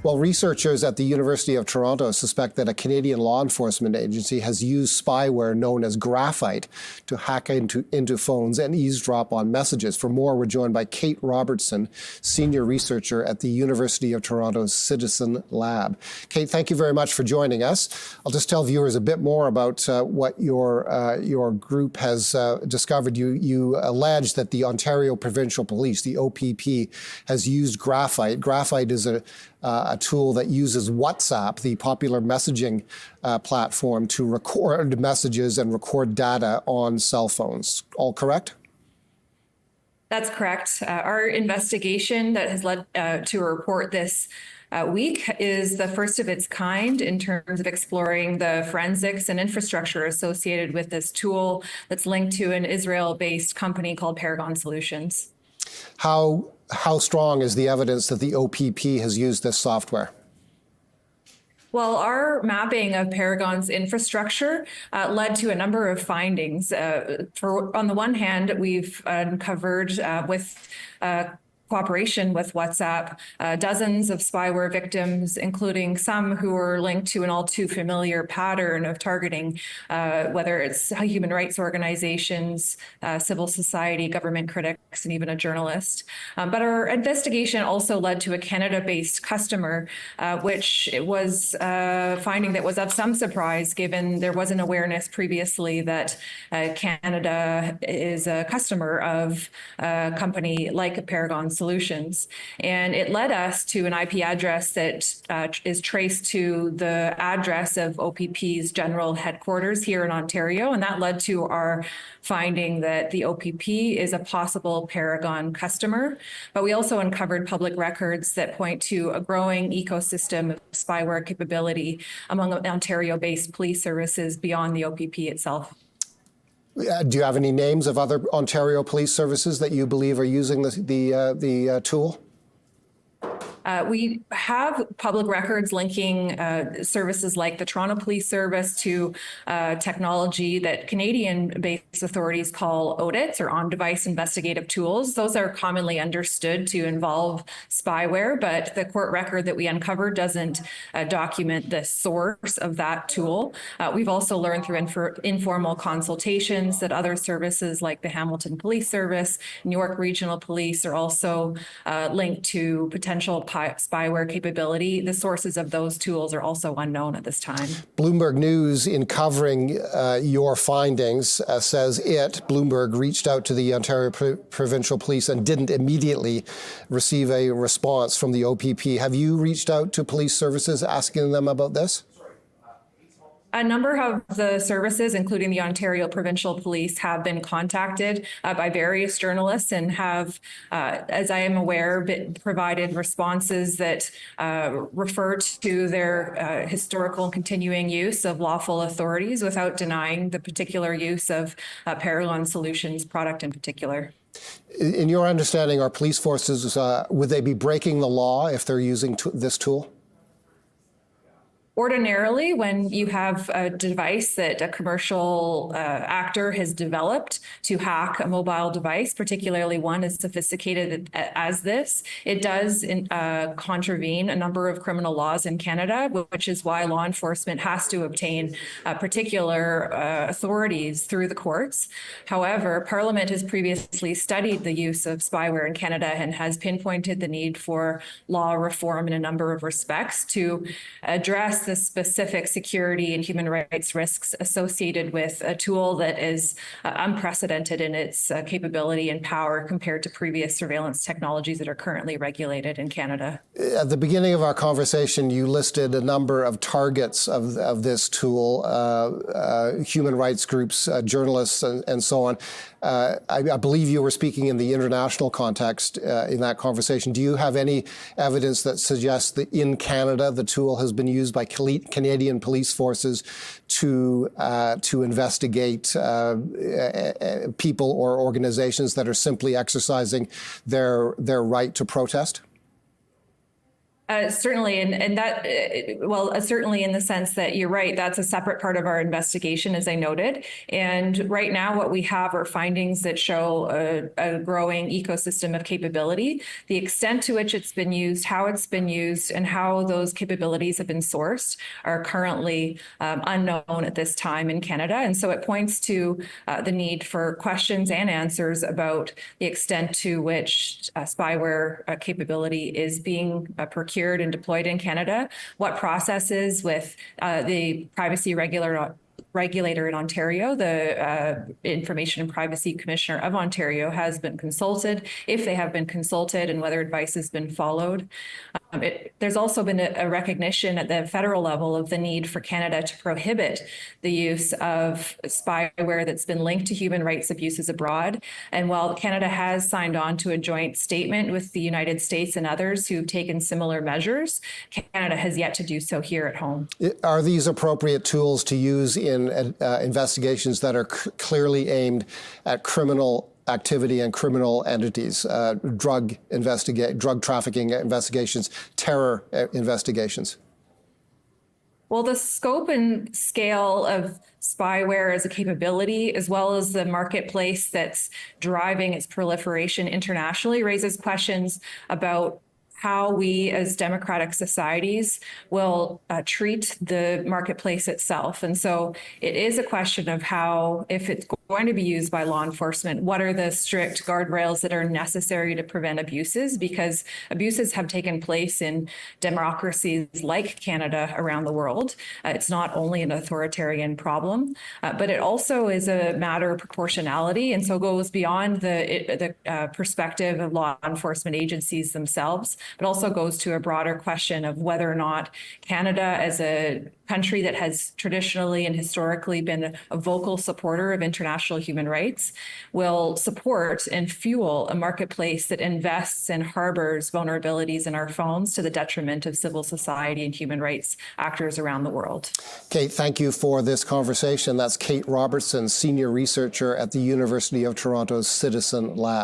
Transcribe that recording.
Well, researchers at the University of Toronto suspect that a Canadian law enforcement agency has used spyware known as graphite to hack into phones and eavesdrop on messages. For more, we're joined by Kate Robertson, senior researcher at the University of Toronto's Citizen Lab. Kate, thank you very much for joining us. I'll just tell viewers a bit more about what your group has discovered. You allege that the Ontario Provincial Police, the OPP, has used graphite. Graphite is a tool that uses WhatsApp, the popular messaging platform, to record messages and record data on cell phones. All correct? That's correct. Our investigation that has led to a report this week is the first of its kind in terms of exploring the forensics and infrastructure associated with this tool that's linked to an Israel-based company called Paragon Solutions. How strong is the evidence that the OPP has used this software? Well, our mapping of Paragon's infrastructure led to a number of findings. On the one hand, we've uncovered with cooperation with WhatsApp, dozens of spyware victims, including some who were linked to an all too familiar pattern of targeting, whether it's human rights organizations, civil society, government critics, and even a journalist. But our investigation also led to a Canada-based customer, which was a finding that was of some surprise, given there was an awareness previously that Canada is a customer of a company like Paragon Solutions. And it led us to an IP address that is traced to the address of OPP's general headquarters here in Ontario. And that led to our finding that the OPP is a possible Paragon customer. But we also uncovered public records that point to a growing ecosystem of spyware capability among Ontario-based police services beyond the OPP itself. Do you have any names of other Ontario police services that you believe are using the tool? We have public records linking services like the Toronto Police Service to technology that Canadian-based authorities call audits, or on-device investigative tools. Those are commonly understood to involve spyware, but the court record that we uncovered doesn't document the source of that tool. We've also learned through informal consultations that other services like the Hamilton Police Service, New York Regional Police are also linked to potential spyware capability. The sources of those tools are also unknown at this time. Bloomberg News, in covering your findings, says Bloomberg, reached out to the Ontario Provincial Police and didn't immediately receive a response from the OPP. Have you reached out to police services asking them about this? A number of the services, including the Ontario Provincial Police, have been contacted by various journalists and have, as I am aware, provided responses that refer to their historical and continuing use of lawful authorities without denying the particular use of Paragon Solutions product in particular. In your understanding, are police forces, would they be breaking the law if they're using this tool? Ordinarily, when you have a device that a commercial actor has developed to hack a mobile device, particularly one as sophisticated as this, it does contravene a number of criminal laws in Canada, which is why law enforcement has to obtain particular authorities through the courts. However, Parliament has previously studied the use of spyware in Canada and has pinpointed the need for law reform in a number of respects to address the specific security and human rights risks associated with a tool that is unprecedented in its capability and power compared to previous surveillance technologies that are currently regulated in Canada. At the beginning of our conversation, you listed a number of targets of this tool, human rights groups, journalists, and so on. I believe you were speaking in the international context in that conversation. Do you have any evidence that suggests that in Canada the tool has been used by Canadian police forces to investigate people or organizations that are simply exercising their right to protest? Certainly, and that, certainly in the sense that you're right, that's a separate part of our investigation, as I noted. And right now, what we have are findings that show a growing ecosystem of capability. The extent to which it's been used, how it's been used, and how those capabilities have been sourced are currently unknown at this time in Canada. And so it points to the need for questions and answers about the extent to which spyware capability is being procured and deployed in Canada, what processes with the privacy regulator in Ontario, the Information and Privacy Commissioner of Ontario has been consulted, if they have been consulted, and whether advice has been followed. There's also been a recognition at the federal level of the need for Canada to prohibit the use of spyware that's been linked to human rights abuses abroad. And while Canada has signed on to a joint statement with the United States and others who've taken similar measures, Canada has yet to do so here at home. Are these appropriate tools to use in investigations that are clearly aimed at criminal activity and criminal entities, drug trafficking investigations, terror investigations? Well, the scope and scale of spyware as a capability, as well as the marketplace that's driving its proliferation internationally, raises questions about how we as democratic societies will treat the marketplace itself. And so it is a question of how, if it's going to be used by law enforcement, what are the strict guardrails that are necessary to prevent abuses? Because abuses have taken place in democracies like Canada around the world. It's not only an authoritarian problem, but it also is a matter of proportionality, and so goes beyond the perspective of law enforcement agencies themselves, but also goes to a broader question of whether or not Canada, as a country that has traditionally and historically been a vocal supporter of international human rights, will support and fuel a marketplace that invests and harbors vulnerabilities in our phones to the detriment of civil society and human rights actors around the world. Kate, thank you for this conversation. That's Kate Robertson, senior researcher at the University of Toronto's Citizen Lab.